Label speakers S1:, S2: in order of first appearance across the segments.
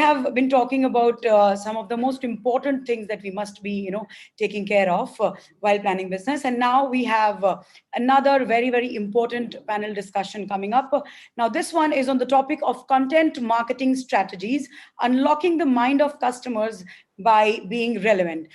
S1: have been talking about some of the most important things that we must be, taking care of while planning business. And now we have another very, very important panel discussion coming up. Now, this one is on the topic of content marketing strategies, unlocking the mind of customers by being relevant.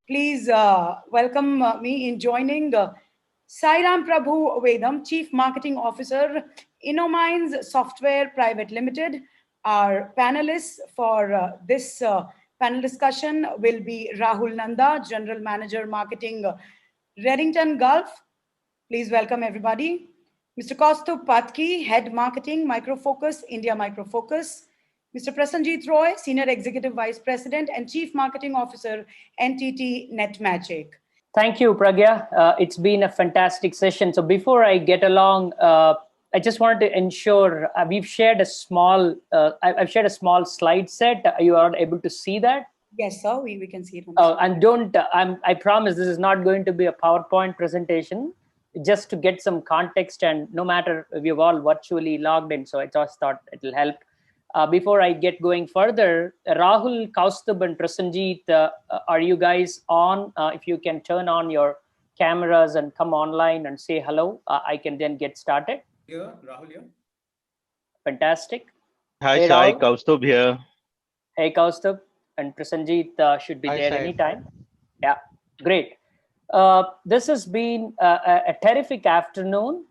S1: Please welcome me in joining Sairamprabhu Vedam, Chief Marketing Officer, InnoMinds Software Private Limited. Our panelists for this panel discussion will be Rahul Nanda, General Manager Marketing, Redington Gulf. Please welcome everybody. Mr. Kaustubh Patki, Head Marketing, Microfocus, India Microfocus. Mr. Prasenjit Roy, Senior Executive Vice President and Chief Marketing Officer, NTT Netmagic.
S2: Thank you, Pragya. It's been a fantastic session. So before I get along, I just wanted to ensure we've shared a small. I've shared a small slide set. You are able to see that?
S1: Yes, sir. We can see it.
S2: And don't. I promise this is not going to be a PowerPoint presentation. Just to get some context, and no matter if you've all virtually logged in, so I just thought it will help. Before I get going further, Rahul, Kaustubh, and Prasenjit, are you guys on? If you can turn on your cameras and come online and say hello, I can then get started.
S3: Here, Rahul here.
S2: Fantastic.
S4: Hi,
S2: hey,
S4: Sai,
S2: Rahul.
S4: Kaustubh here.
S2: Hey, Kaustubh, and Prasenjit should be there anytime. Yeah, great. This has been a terrific afternoon.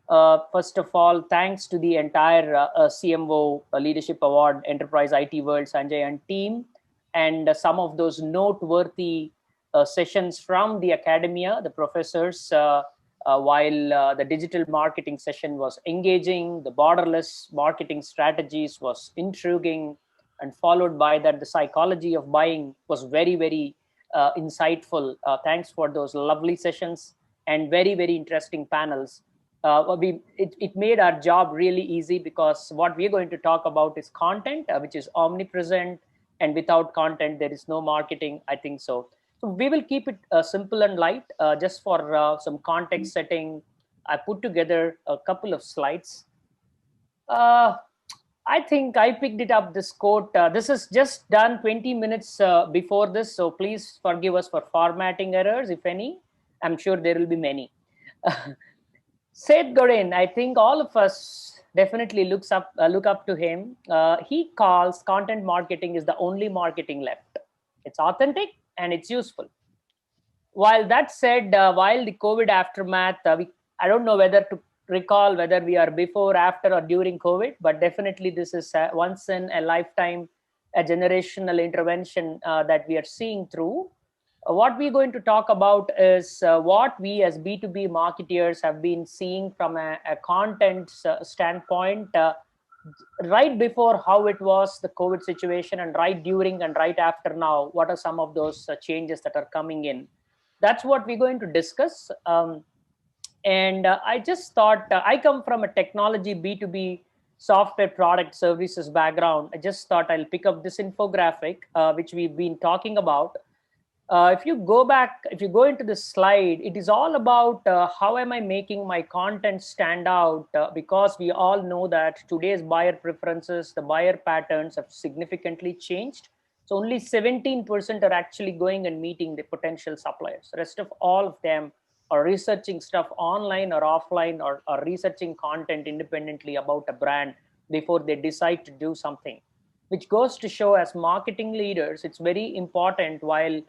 S2: First of all, thanks to the entire CMO Leadership Award Enterprise IT World Sanjay and team, and some of those noteworthy sessions from the academia, the professors, while the digital marketing session was engaging, the borderless marketing strategies was intriguing, and followed by that, the psychology of buying was very, very insightful. Thanks for those lovely sessions and very, very interesting panels. It made our job really easy, because what we're going to talk about is content, which is omnipresent, and without content, there is no marketing, I think so. So we will keep it simple and light. Just for some context setting, I put together a couple of slides. I think I picked it up, this quote. This is just done 20 minutes before this, so please forgive us for formatting errors, if any. I'm sure there will be many. Seth Godin, I think all of us definitely look up to him. He calls content marketing is the only marketing left. It's authentic and it's useful. While that said, while the COVID aftermath, I don't know whether to recall whether we are before, after, or during COVID, but definitely this is once in a lifetime, a generational intervention that we are seeing through. What we're going to talk about is what we as B2B marketeers have been seeing from a content standpoint, right before how it was the COVID situation, and right during and right after now, what are some of those changes that are coming in. That's what we're going to discuss. And I just thought, I come from a technology B2B software product services background. I just thought I'll pick up this infographic, which we've been talking about. If you go into this slide, it is all about how am I making my content stand out, because we all know that today's buyer preferences, the buyer patterns have significantly changed. So only 17% are actually going and meeting the potential suppliers. The rest of all of them or researching stuff online or offline, or researching content independently about a brand before they decide to do something, which goes to show, as marketing leaders, it's very important while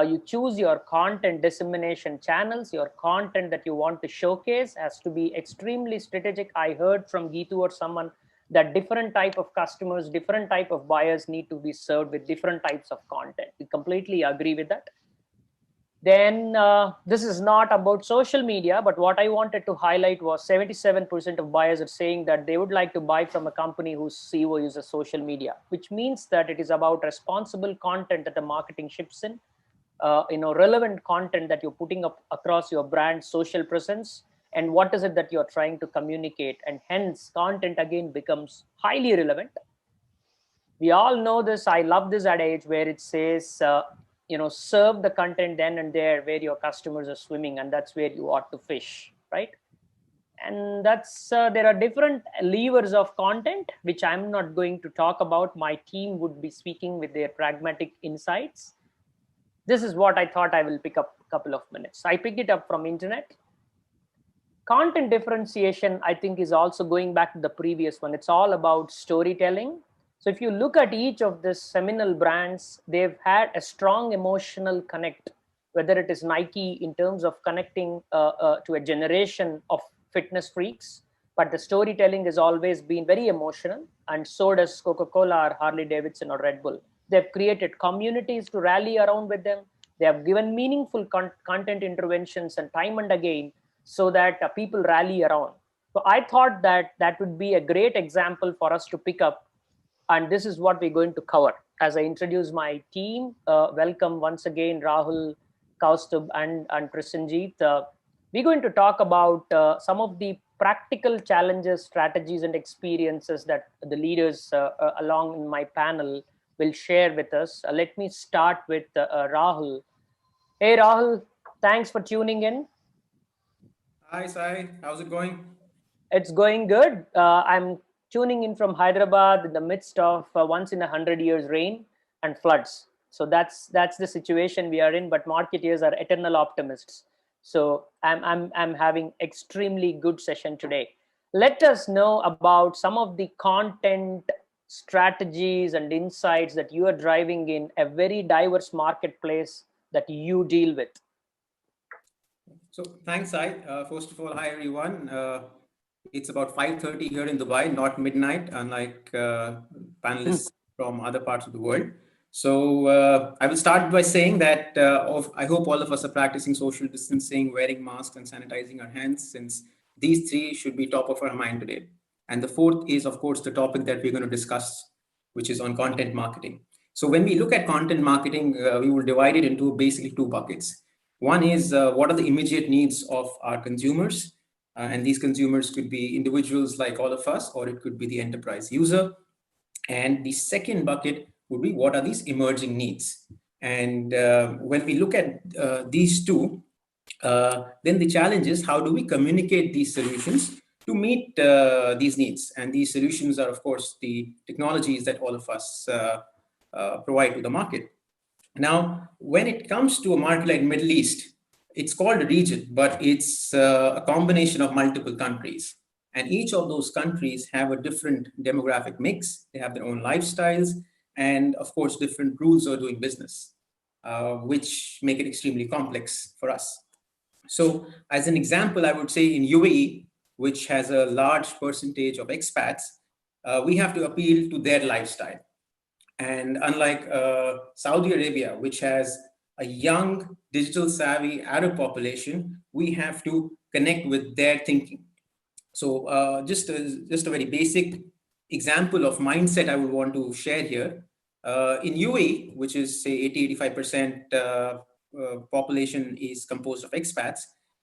S2: you choose your content dissemination channels, your content that you want to showcase has to be extremely strategic. I heard from Geetu or someone that different type of customers, different type of buyers need to be served with different types of content. We completely agree with that. Then this is not about social media, but what I wanted to highlight was 77% of buyers are saying that they would like to buy from a company whose CEO uses social media, which means that it is about responsible content that the marketing ships in, relevant content that you're putting up across your brand social presence, and what is it that you're trying to communicate, and hence content again becomes highly relevant. We all know this. I love this adage where it says, serve the content then and there where your customers are swimming, and that's where you ought to fish, right? And that's there are different levers of content which I'm not going to talk about. My team would be speaking with their pragmatic insights. This is what I thought I will pick up a couple of minutes. I picked it up from internet. Content differentiation, I think, is also going back to the previous one. It's all about storytelling. So if you look at each of these seminal brands, they've had a strong emotional connect, whether it is Nike in terms of connecting to a generation of fitness freaks, but the storytelling has always been very emotional, and so does Coca-Cola or Harley Davidson or Red Bull. They've created communities to rally around with them. They have given meaningful content interventions and time and again, so that people rally around. So I thought that that would be a great example for us to pick up, and this is what we're going to cover. As I introduce my team, welcome once again Rahul, Kaustubh, and Prasenjit. We're going to talk about some of the practical challenges, strategies, and experiences that the leaders along in my panel will share with us. Let me start with Rahul. Hey Rahul, thanks for tuning in.
S3: Hi, Sai. How's it going?
S2: It's going good. I'm tuning in from Hyderabad in the midst of once in 100 years rain and floods. So that's the situation we are in. But marketeers are eternal optimists. So I'm having extremely good session today. Let us know about some of the content strategies and insights that you are driving in a very diverse marketplace that you deal with.
S3: So thanks, Sai. First of all, hi everyone. It's about 5:30 here in Dubai, not midnight, unlike panelists from other parts of the world. So I will start by saying that I hope all of us are practicing social distancing, wearing masks, and sanitizing our hands, since these three should be top of our mind today. And the fourth is, of course, the topic that we're going to discuss, which is on content marketing. So when we look at content marketing, we will divide it into basically two buckets. One is what are the immediate needs of our consumers? And these consumers could be individuals like all of us, or it could be the enterprise user. And the second bucket would be what are these emerging needs? And when we look at these two, then the challenge is how do we communicate these solutions to meet these needs? And these solutions are, of course, the technologies that all of us provide to the market. Now, when it comes to a market like Middle East, it's called a region, but it's a combination of multiple countries. And each of those countries have a different demographic mix. They have their own lifestyles and, of course, different rules of doing business, which make it extremely complex for us. So as an example, I would say in UAE, which has a large percentage of expats, we have to appeal to their lifestyle. And unlike Saudi Arabia, which has a young, digital savvy Arab population, we have to connect with their thinking. So just a very basic example of mindset I would want to share here. In UAE, which is say 80-85% population is composed of expats,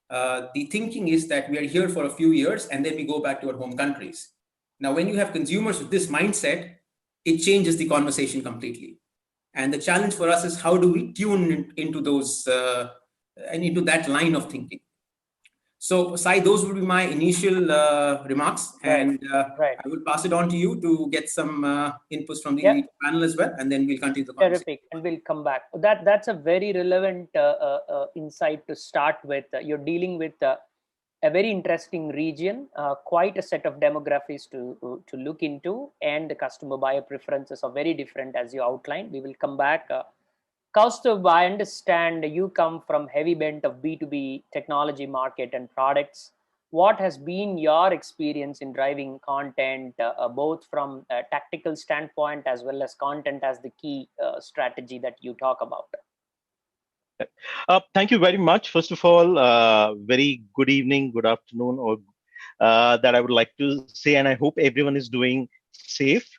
S3: the thinking is that we are here for a few years and then we go back to our home countries. Now, when you have consumers with this mindset, it changes the conversation completely. And the challenge for us is how do we tune into those and into that line of thinking. So, Sai, those will be my initial remarks, and I will pass it on to you to get some inputs from the panel as well, and then we'll continue the conversation.
S2: Terrific, and we'll come back. That's a very relevant insight to start with. You're dealing with a very interesting region, quite a set of demographics to look into, and the customer buyer preferences are very different as you outlined. We will come back. Kaustubh, I understand you come from heavy bent of B2B technology market and products. What has been your experience in driving content, both from a tactical standpoint as well as content as the key strategy that you talk about?
S4: Thank you very much. First of all, very good evening, good afternoon, or that I would like to say, and I hope everyone is doing safe.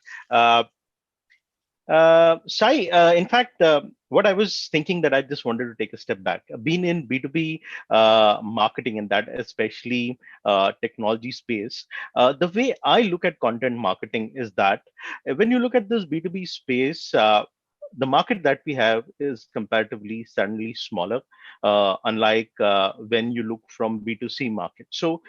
S4: Sai, in fact, what I was thinking that I just wanted to take a step back. Being in B2B marketing, and that especially technology space, the way I look at content marketing is that when you look at this B2B space, the market that we have is comparatively suddenly smaller, unlike when you look from B2C market. So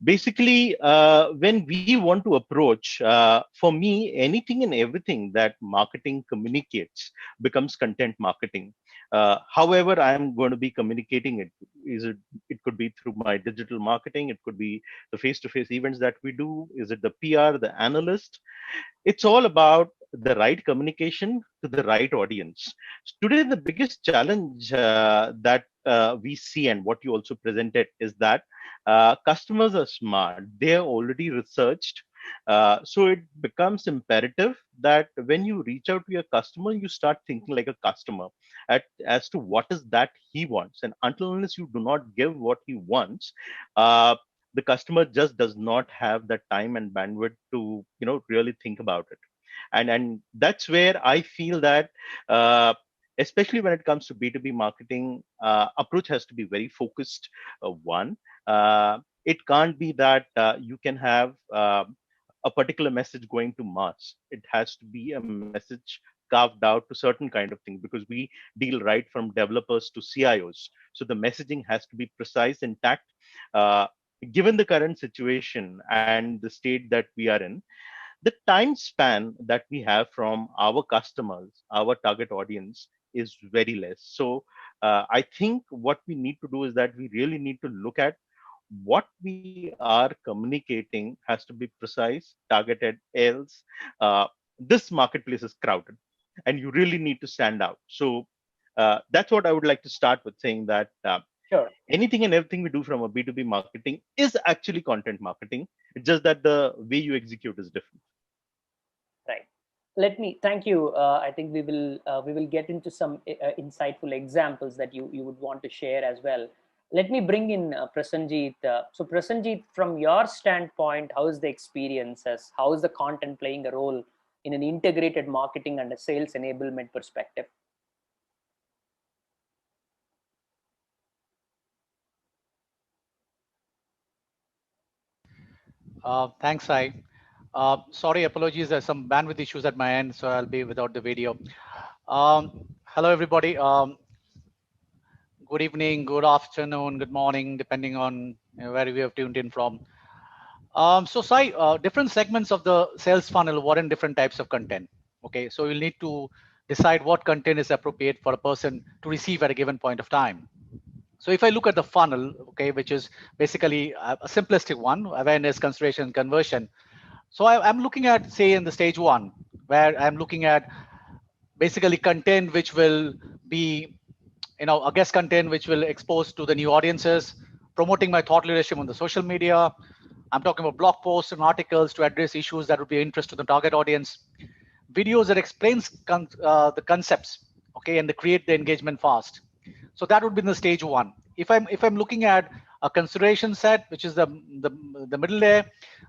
S4: basically, when we want to approach, for me, anything and everything that marketing communicates becomes content marketing. However, I am going to be communicating it. It could be through my digital marketing. It could be the face-to-face events that we do. Is it the PR, the analyst? It's all about the right communication to the right audience. Today, the biggest challenge that we see, and what you also presented, is that customers are smart. They are already researched. So it becomes imperative that when you reach out to your customer, you start thinking like a customer as to what is that he wants. And until unless you do not give what he wants, the customer just does not have the time and bandwidth to really think about it. And that's where I feel that especially when it comes to B2B marketing, approach has to be very focused. One, it can't be that you can have a particular message going to mass. It has to be a message carved out to certain kind of things, because we deal right from developers to CIOs. So the messaging has to be precise, intact. Given the current situation and the state that we are in, the time span that we have from our customers, our target audience, is very less. So I think what we need to do is that we really need to look at what we are communicating has to be precise, targeted, else this marketplace is crowded and you really need to stand out. So that's what I would like to start with, saying that
S2: Sure.
S4: anything and everything we do from a B2B marketing is actually content marketing. It's just that the way you execute is different.
S2: Right. Let me thank you. I think we will get into some insightful examples that you would want to share as well. Let me bring in Prasenjit. So Prasenjit, from your standpoint, how is the experience? How is the content playing a role in an integrated marketing and a sales enablement perspective?
S5: Thanks, Sai. Sorry, apologies. There's some bandwidth issues at my end, so I'll be without the video. Hello, everybody. Good evening, good afternoon, good morning, depending on where we have tuned in from. So, Sai, different segments of the sales funnel warrant different types of content. Okay, so you'll need to decide what content is appropriate for a person to receive at a given point of time. So if I look at the funnel, okay, which is basically a simplistic one, awareness, consideration, conversion. So I'm looking at, say, in the stage one, where I'm looking at basically content which will be, a guest content which will expose to the new audiences, promoting my thought leadership on the social media. I'm talking about blog posts and articles to address issues that would be of interest to the target audience. Videos that explains the concepts, okay, and they create the engagement fast. So that would be in the stage one. If I'm looking at a consideration set, which is the middle layer,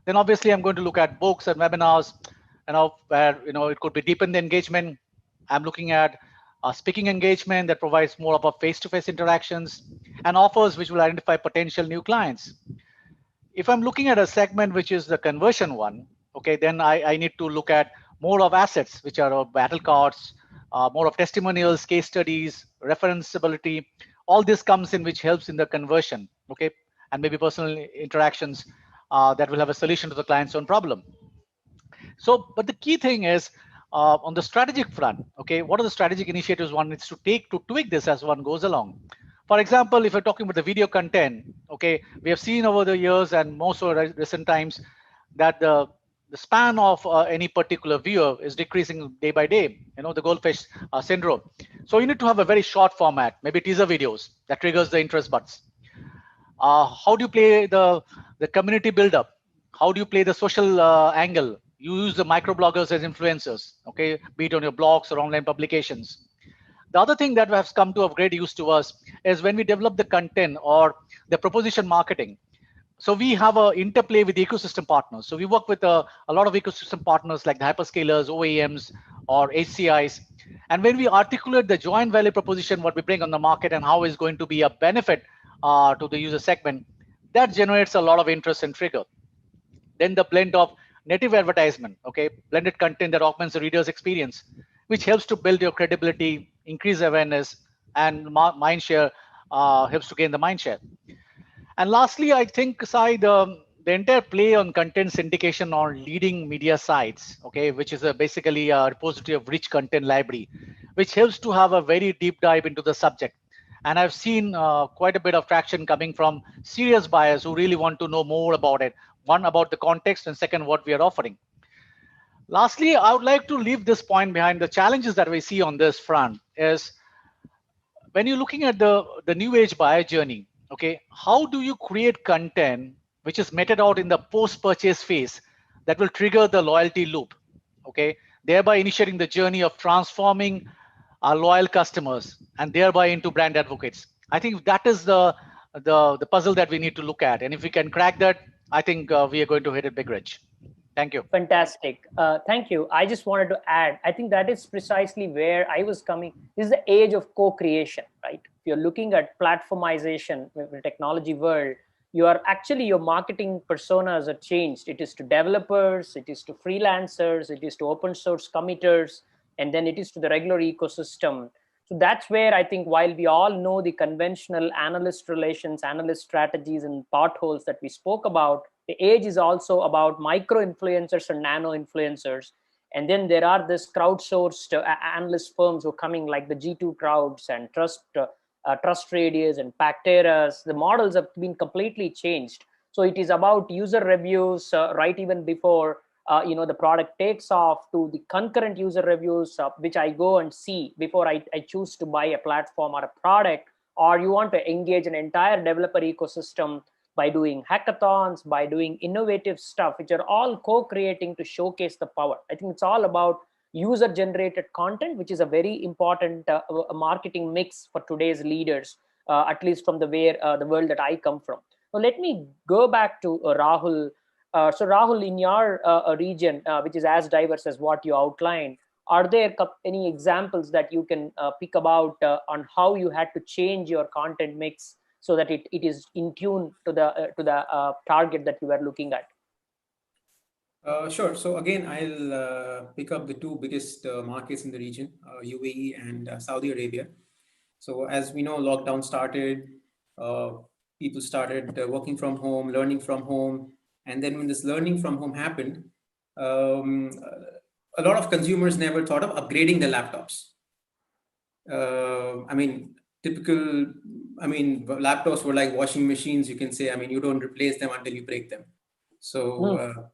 S5: then obviously I'm going to look at books and webinars, where it could be deepen the engagement. I'm looking at speaking engagement that provides more of a face-to-face interactions and offers which will identify potential new clients. If I'm looking at a segment which is the conversion one, okay, then I need to look at more of assets, which are battle cards, more of testimonials, case studies, referenceability. All this comes in, which helps in the conversion, okay, and maybe personal interactions that will have a solution to the client's own problem. So, but the key thing is on the strategic front, okay, what are the strategic initiatives one needs to take to tweak this as one goes along? For example, if you're talking about the video content, okay, we have seen over the years and more so recent times that the span of any particular viewer is decreasing day by day, the goldfish syndrome. So you need to have a very short format, maybe teaser videos that triggers the interest buds. How do you play the community build-up? How do you play the social angle? You use the microbloggers as influencers, okay, be it on your blogs or online publications. The other thing that has come to of great use to us is when we develop the content or the proposition marketing. So we have an interplay with the ecosystem partners. So we work with a lot of ecosystem partners like the hyperscalers, OEMs, or HCIs. And when we articulate the joint value proposition, what we bring on the market and how is going to be a benefit to the user segment, that generates a lot of interest and trigger. Then the blend of native advertisement, okay, blended content that augments the reader's experience. which helps to build your credibility, increase awareness, and mind share, helps to gain the mind share. And lastly, I think, Sai, the entire play on content syndication on leading media sites, okay, which is basically a repository of rich content library, which helps to have a very deep dive into the subject. And I've seen quite a bit of traction coming from serious buyers who really want to know more about it. One, about the context, and second, what we are offering. Lastly, I would like to leave this point behind. The challenges that we see on this front is when you're looking at the new age buyer journey, okay, how do you create content which is meted out in the post-purchase phase that will trigger the loyalty loop, okay, thereby initiating the journey of transforming our loyal customers and thereby into brand advocates. I think that is the puzzle that we need to look at, and if we can crack that, I think we are going to hit it big, Rich. Thank you.
S2: Fantastic. Thank you. I just wanted to add, I think that is precisely where I was coming. This is the age of co-creation, right? If you're looking at platformization in the technology world, you are actually, your marketing personas are changed. It is to developers, it is to freelancers, it is to open source committers, and then it is to the regular ecosystem. So that's where I think, while we all know the conventional analyst relations, analyst strategies, and potholes that we spoke about, the age is also about micro influencers and nano influencers. And then there are this crowdsourced analyst firms who are coming, like the G2 Crowds and Trust Radius and Pacteras. The models have been completely changed. So it is about user reviews, right even before the product takes off, to the concurrent user reviews, which I go and see before I choose to buy a platform or a product. Or you want to engage an entire developer ecosystem by doing hackathons, by doing innovative stuff, which are all co-creating to showcase the power. I think it's all about user-generated content, which is a very important marketing mix for today's leaders, at least from the world that I come from. So let me go back to Rahul. So Rahul, in your region, which is as diverse as what you outlined, are there any examples that you can pick about on how you had to change your content mix so that it is in tune to the target that you were looking at?
S3: Sure. So again, I'll pick up the two biggest markets in the region, UAE and Saudi Arabia. So as we know, lockdown started, people started working from home, learning from home. And then when this learning from home happened, a lot of consumers never thought of upgrading their laptops. Laptops were like washing machines, you can say. You don't replace them until you break them. So,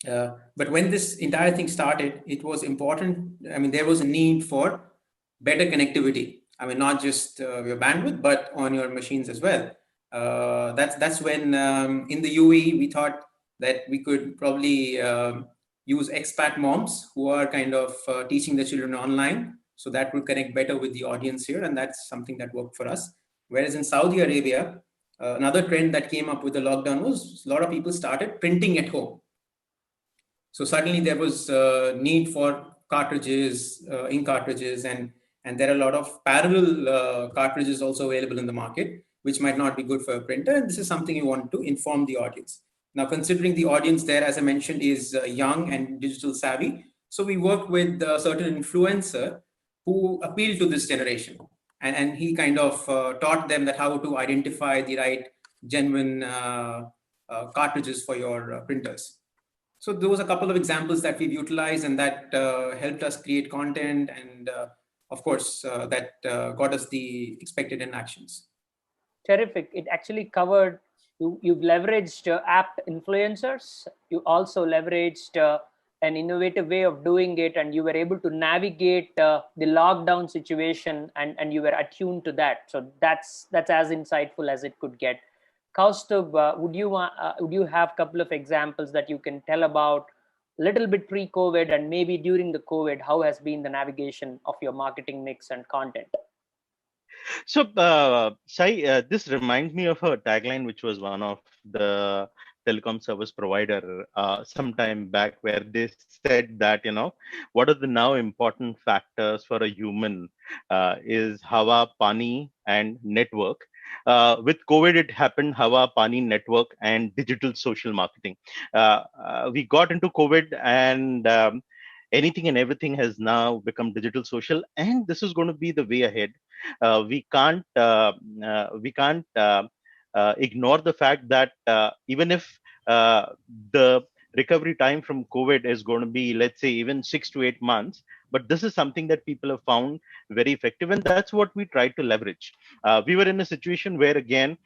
S3: but when this entire thing started, it was important. There was a need for better connectivity. Not just your bandwidth, but on your machines as well. That's when in the UAE, we thought that we could probably use expat moms who are kind of teaching the children online. So that will connect better with the audience here. And that's something that worked for us. Whereas in Saudi Arabia, another trend that came up with the lockdown was a lot of people started printing at home. So suddenly there was a need for cartridges, ink cartridges, and there are a lot of parallel cartridges also available in the market, which might not be good for a printer. And this is something you want to inform the audience. Now, considering the audience there, as I mentioned, is young and digital savvy. So we worked with a certain influencer who appealed to this generation. And he kind of taught them that how to identify the right genuine cartridges for your printers. So those are a couple of examples that we've utilized, and that helped us create content. And of course, that got us the expected actions.
S2: Terrific. It actually covered, you've leveraged app influencers. You also leveraged an innovative way of doing it, and you were able to navigate the lockdown situation, and you were attuned to that. So that's as insightful as it could get. Kaustubh, would you have a couple of examples that you can tell about, a little bit pre-COVID and maybe during the COVID, how has been the navigation of your marketing mix and content?
S4: So, Sai, this reminds me of a tagline which was one of the telecom service provider sometime back, where they said that, what are the now important factors for a human is Hawa, Pani, and network. With COVID, it happened Hawa, Pani, network, and digital social marketing. We got into COVID, and anything and everything has now become digital social, and this is going to be the way ahead. We can't ignore the fact that even if the recovery time from COVID is going to be, let's say, even 6 to 8 months, but this is something that people have found very effective, and that's what we tried to leverage. We were in a situation where, again,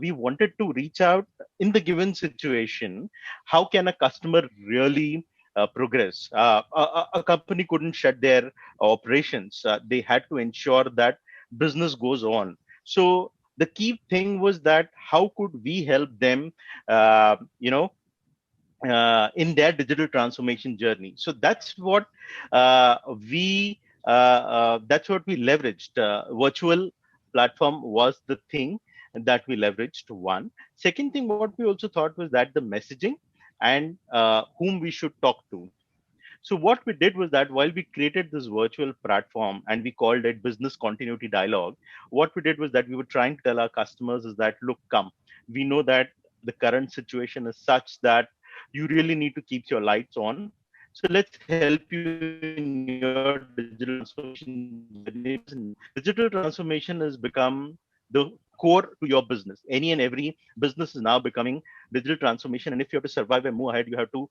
S4: we wanted to reach out in the given situation. How can a customer really progress? A company couldn't shut their operations. They had to ensure that business goes on. So the key thing was that how could we help them, in their digital transformation journey. So that's what we leveraged. Virtual platform was the thing that we leveraged. One second thing, what we also thought was that the messaging and whom we should talk to. So what we did was that while we created this virtual platform and we called it Business Continuity Dialogue, what we did was that we were trying to tell our customers is that, look, come, we know that the current situation is such that you really need to keep your lights on. So let's help you in your digital transformation journey. Digital transformation has become the core to your business. Any and every business is now becoming digital transformation. And if you have to survive and move ahead, you have to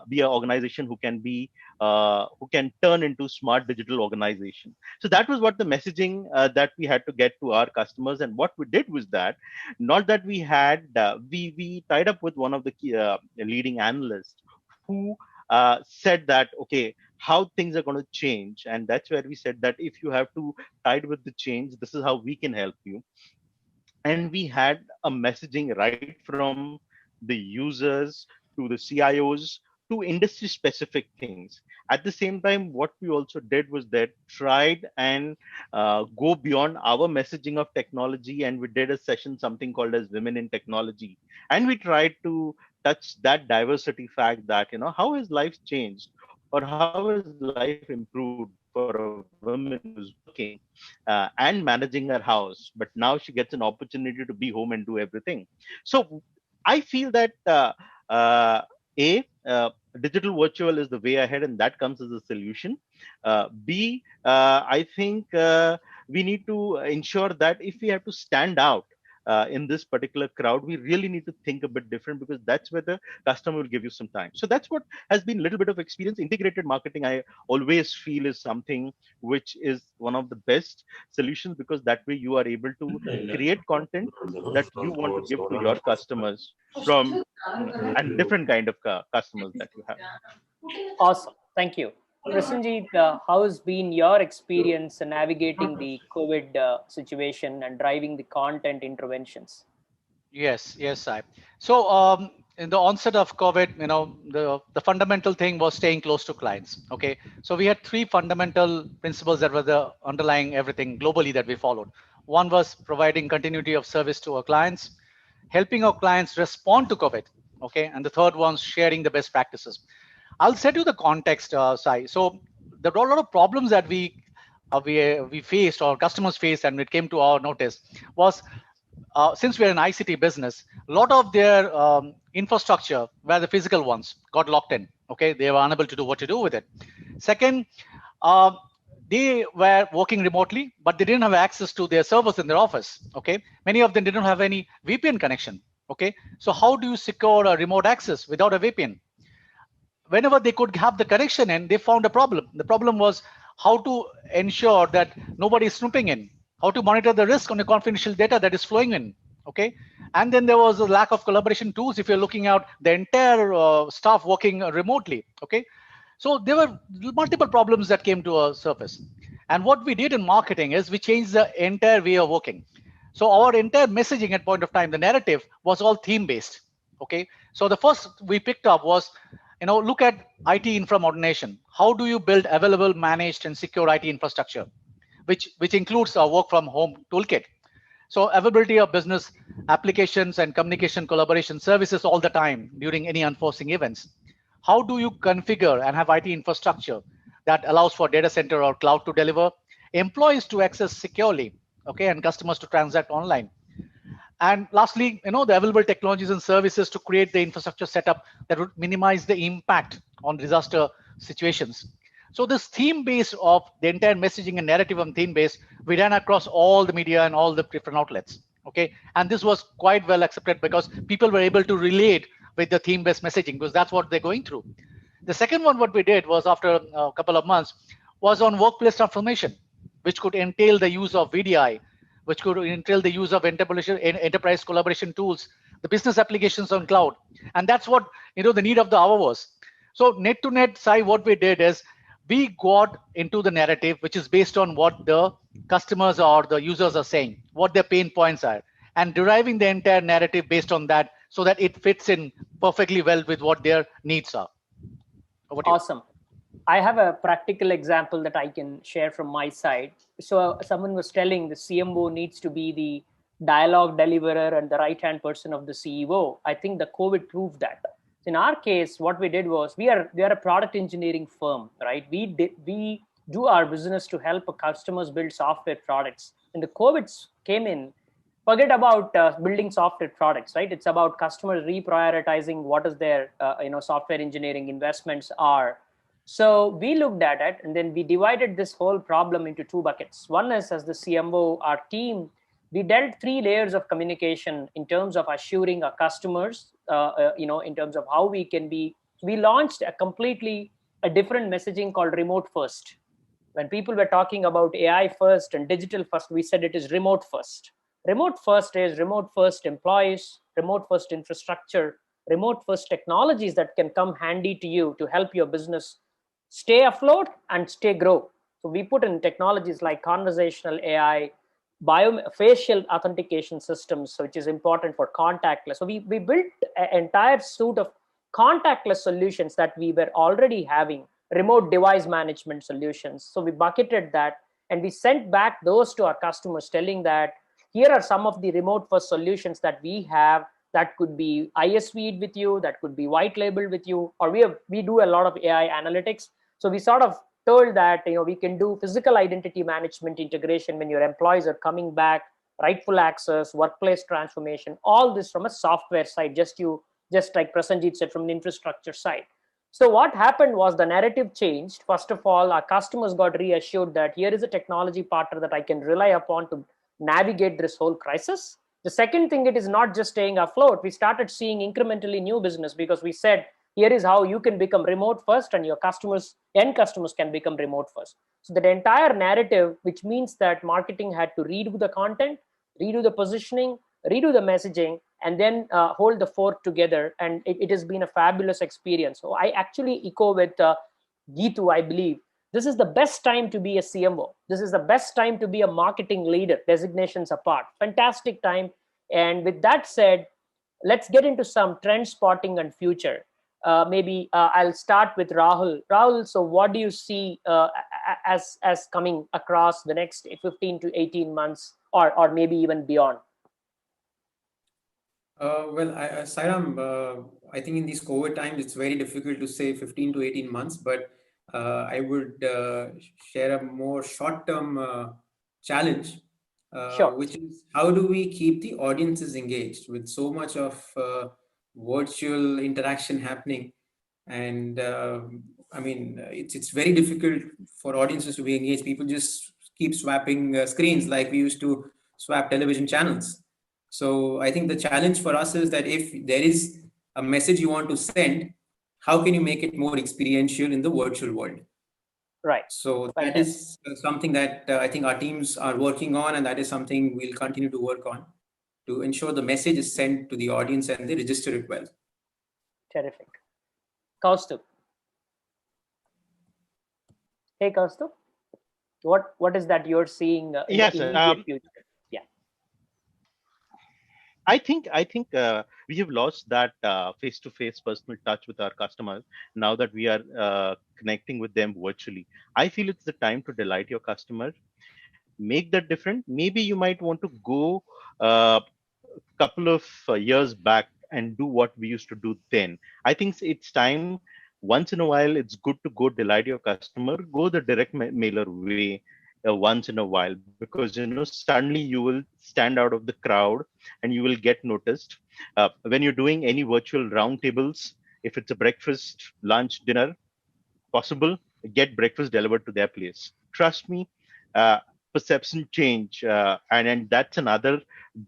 S4: be an organization who can turn into smart digital organization. So that was what the messaging that we had to get to our customers. And what we did was that, not that we had, we tied up with one of the key, leading analysts who said that, okay, how things are going to change. And that's where we said that if you have to tide with the change, this is how we can help you. And we had a messaging right from the users to the CIOs to industry specific things. At the same time, what we also did was that tried and go beyond our messaging of technology, and we did a session, something called as Women in Technology, and we tried to touch that diversity fact that, how has life changed or how has life improved for a woman who's working and managing her house, but now she gets an opportunity to be home and do everything. So I feel that digital virtual is the way ahead, and that comes as a solution. I think we need to ensure that if we have to stand out in this particular crowd, we really need to think a bit different, because that's where the customer will give you some time. So that's what has been a little bit of experience. Integrated marketing, I always feel, is something which is one of the best solutions, because that way you are able to create content that you want to give to your customers from and different kind of customers that you have.
S2: Awesome. Thank you. Prasenjit, how has been your experience in navigating the COVID situation and driving the content interventions?
S5: Yes, I. So in the onset of COVID, the fundamental thing was staying close to clients. Okay, so we had three fundamental principles that were the underlying everything globally that we followed. One was providing continuity of service to our clients, helping our clients respond to COVID. Okay, and the third one, sharing the best practices. I'll set you the context, Sai. So there were a lot of problems that we faced, or customers faced, and it came to our notice was, since we're an ICT business, a lot of their infrastructure, where the physical ones, got locked in. Okay, they were unable to do what to do with it. Second, they were working remotely, but they didn't have access to their servers in their office. Okay, many of them didn't have any VPN connection. Okay, so how do you secure a remote access without a VPN? Whenever they could have the connection in, they found a problem. The problem was how to ensure that nobody is snooping in, how to monitor the risk on the confidential data that is flowing in. Okay, and then there was a lack of collaboration tools if you're looking at the entire staff working remotely. Okay, so there were multiple problems that came to a surface. And what we did in marketing is we changed the entire way of working. So our entire messaging at point of time, the narrative was all theme based. Okay, so the first we picked up was, look at IT infra modernization. How do you build available, managed, and secure IT infrastructure, which includes our work from home toolkit. So availability of business applications and communication collaboration services all the time during any unforeseen events. How do you configure and have IT infrastructure that allows for data center or cloud to deliver, employees to access securely, okay, and customers to transact online. And lastly, the available technologies and services to create the infrastructure setup that would minimize the impact on disaster situations. So this theme base of the entire messaging and narrative and theme base, we ran across all the media and all the different outlets. Okay, and this was quite well accepted because people were able to relate with the theme based messaging because that's what they're going through. The second one, what we did was after a couple of months, was on workplace transformation, which could entail the use of VDI, which could entail the use of enterprise collaboration tools, the business applications on cloud. And that's what the need of the hour was. So net to net, Sai, what we did is we got into the narrative, which is based on what the customers or the users are saying, what their pain points are, and deriving the entire narrative based on that so that it fits in perfectly well with what their needs are.
S2: Awesome. I have a practical example that I can share from my side. So someone was telling the CMO needs to be the dialogue deliverer and the right-hand person of the CEO. I think the COVID proved that. In our case, what we did was we are a product engineering firm, right? We do our business to help customers build software products. When the COVID came in, forget about building software products, right? It's about customers reprioritizing what is their software engineering investments are. So we looked at it, and then we divided this whole problem into two buckets. One is, as the CMO, our team, we dealt 3 layers of communication in terms of assuring our customers, in terms of how we can be. We launched a different messaging called remote first. When people were talking about AI first and digital first, we said it is remote first. Remote first is remote first employees, remote first infrastructure, remote first technologies that can come handy to you to help your business stay afloat and stay grow. So we put in technologies like conversational AI, facial authentication systems, which is important for contactless. So we built an entire suite of contactless solutions that we were already having, remote device management solutions. So we bucketed that and we sent back those to our customers telling that here are some of the remote first solutions that we have that could be ISV'd with you, that could be white labeled with you, or we do a lot of AI analytics. So we sort of told that we can do physical identity management integration when your employees are coming back, rightful access, workplace transformation, all this from a software side, just like Prasenjit said, from the infrastructure side. So what happened was the narrative changed. First of all, our customers got reassured that here is a technology partner that I can rely upon to navigate this whole crisis. The second thing, it is not just staying afloat. We started seeing incrementally new business because we said, here is how you can become remote first and your end customers can become remote first. So that entire narrative, which means that marketing had to redo the content, redo the positioning, redo the messaging, and then hold the fort together. And it has been a fabulous experience. So I actually echo with Geetu, I believe. This is the best time to be a CMO. This is the best time to be a marketing leader, designations apart. Fantastic time. And with that said, let's get into some trend spotting and future. Maybe I'll start with Rahul. Rahul, so what do you see as coming across the next 15 to 18 months or maybe even beyond?
S3: Well, Sairam, I think in these COVID times, it's very difficult to say 15 to 18 months, but I would share a more short-term challenge,
S2: Sure.
S3: which is how do we keep the audiences engaged with so much of virtual interaction happening? And I mean, it's very difficult for audiences to be engaged. People just keep swapping screens like we used to swap television channels. So I think the challenge for us is that if there is a message you want to send, how can you make it more experiential in the virtual world?
S2: Right.
S3: So that is something that I think our teams are working on, and that is something we'll continue to work on to ensure the message is sent to the audience and they register it well.
S2: Terrific. Kaustubh. Hey, Kaustubh. What is that you're seeing in the immediate future?
S4: I think we have lost that face-to-face personal touch with our customers now that we are connecting with them virtually. I feel it's the time to delight your customer, make that different. Maybe you might want to go a couple of years back and do what we used to do then. I think it's time. Once in a while, it's good to go delight your customer. Go the direct mailer way. Once in a while, because suddenly you will stand out of the crowd and you will get noticed. When you're doing any virtual roundtables, if it's a breakfast, lunch, dinner, possible, get breakfast delivered to their place. Trust me, uh, perception change, and that's another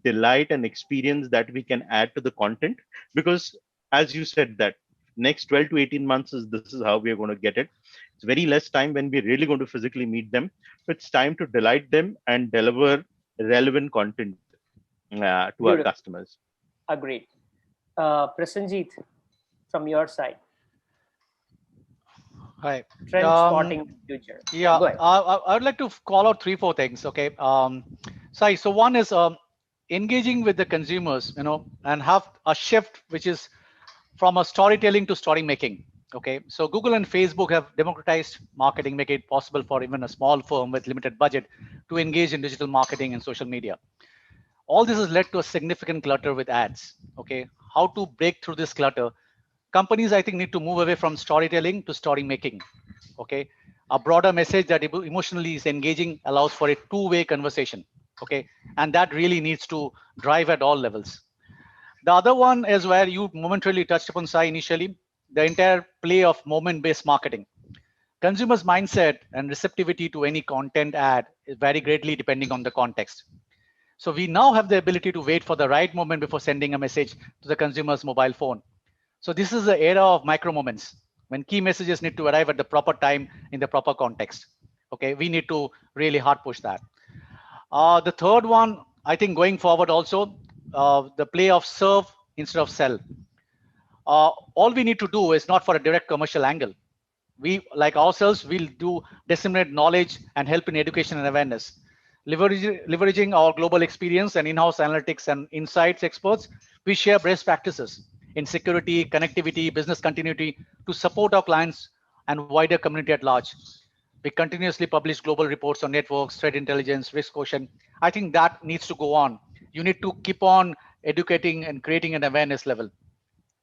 S4: delight and experience that we can add to the content, because as you said that next 12 to 18 months is this is how we are going to get it. It's very less time when we're really going to physically meet them. So it's time to delight them and deliver relevant content to our
S2: Beautiful.
S4: customers.
S2: Agreed. Prasenjit, from your side,
S5: Hi.
S2: trend spotting future.
S5: Yeah,
S2: Go ahead.
S5: I would like to call out 3, 4 things. Okay. So one is engaging with the consumers, and have a shift which is from a storytelling to story making. Okay. So Google and Facebook have democratized marketing, make it possible for even a small firm with limited budget to engage in digital marketing and social media. All this has led to a significant clutter with ads. Okay. How to break through this clutter? Companies, I think, need to move away from storytelling to story making. Okay. A broader message that emotionally is engaging allows for a two-way conversation. Okay. And that really needs to drive at all levels. The other one is where you momentarily touched upon, Sai, initially, the entire play of moment-based marketing. Consumers' mindset and receptivity to any content ad is vary greatly depending on the context. So we now have the ability to wait for the right moment before sending a message to the consumer's mobile phone. So this is the era of micro moments when key messages need to arrive at the proper time in the proper context. Okay, we need to really hard push that. The third one, I think going forward also, the play of serve instead of sell. All we need to do is not for a direct commercial angle. We, like ourselves, will do disseminate knowledge and help in education and awareness. Leveraging our global experience and in-house analytics and insights experts, we share best practices in security, connectivity, business continuity to support our clients and wider community at large. We continuously publish global reports on networks, threat intelligence, risk quotient. I think that needs to go on. You need to keep on educating and creating an awareness level.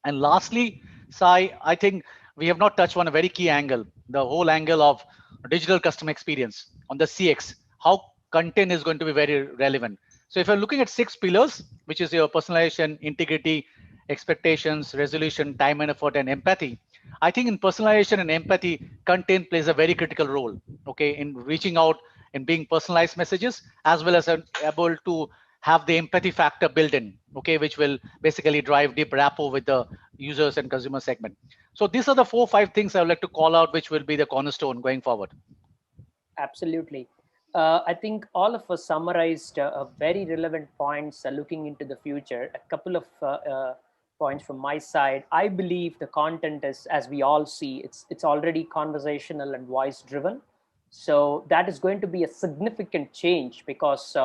S5: And lastly, Sai, I think we have not touched on a very key angle, the whole angle of digital customer experience on the CX, how content is going to be very relevant. So if you're looking at 6 pillars, which is your personalization, integrity, expectations, resolution, time and effort, and empathy, I think in personalization and empathy, content plays a very critical role, okay, in reaching out and being personalized messages, as well as able to have the empathy factor built in, okay, which will basically drive deep rapport with the users and consumer segment. So these are the 4 or 5 things I would like to call out, which will be the cornerstone going forward.
S2: Absolutely. I think all of us summarized very relevant points looking into the future. A couple of points from my side. I believe the content is, as we all see, it's already conversational and voice driven. So that is going to be a significant change because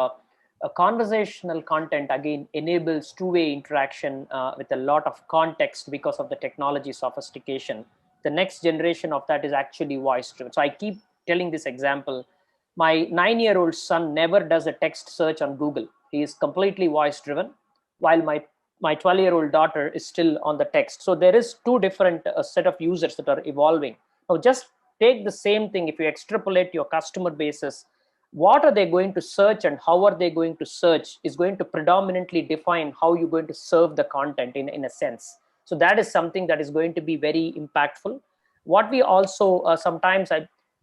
S2: a conversational content again enables two-way interaction with a lot of context because of the technology sophistication. The next generation of that is actually voice driven. So I keep telling this example. My 9-year-old son never does a text search on Google. He is completely voice driven, while my 12-year-old daughter is still on the text. So there is two different set of users that are evolving. Now just take the same thing. If you extrapolate your customer bases, what are they going to search and how are they going to search is going to predominantly define how you're going to serve the content in a sense. So that is something that is going to be very impactful. What we also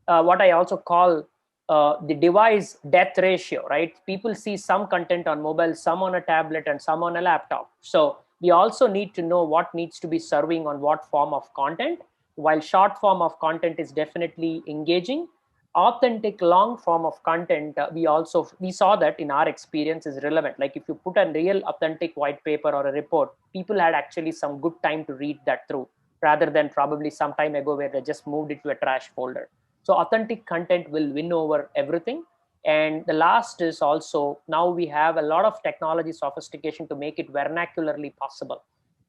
S2: what I also call the device death ratio, right? People see some content on mobile, some on a tablet, and some on a laptop. So we also need to know what needs to be serving on what form of content. While short form of content is definitely engaging, authentic long form of content, we saw that in our experience is relevant. Like if you put a real authentic white paper or a report, people had actually some good time to read that through, rather than probably some time ago where they just moved it to a trash folder. So authentic content will win over everything. And the last is also, now we have a lot of technology sophistication to make it vernacularly possible.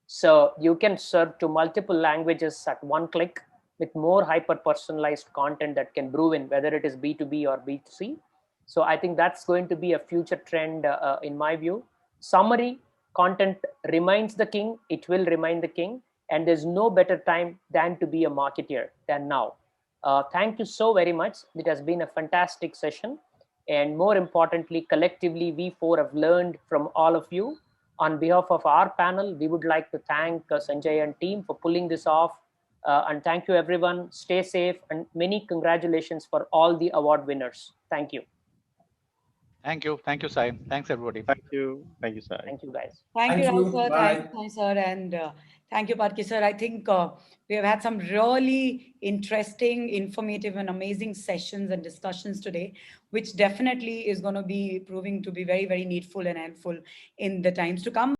S2: So you can serve to multiple languages at one click with more hyper personalized content that can brew in, whether it is B2B or B2C. So I think that's going to be a future trend in my view. Summary content remains the king. It will remain the king. And there's no better time than to be a marketeer than now. Thank you so very much. It has been a fantastic session. And more importantly, collectively, we four have learned from all of you. On behalf of our panel, we would like to thank Sanjay and team for pulling this off And thank you, everyone. Stay safe, and many congratulations for all the award winners. Thank you.
S5: Thank you. Thank you, Sai. Thanks, everybody.
S4: Thank you. Thank you, Sai.
S2: Thank you, guys.
S1: Thank you,
S3: Thank
S1: Rahul
S3: you.
S1: sir.
S3: Bye.
S1: Thanks, sir. And thank you, Patki sir. I think we have had some really interesting, informative, and amazing sessions and discussions today, which definitely is going to be proving to be very, very needful and helpful in the times to come.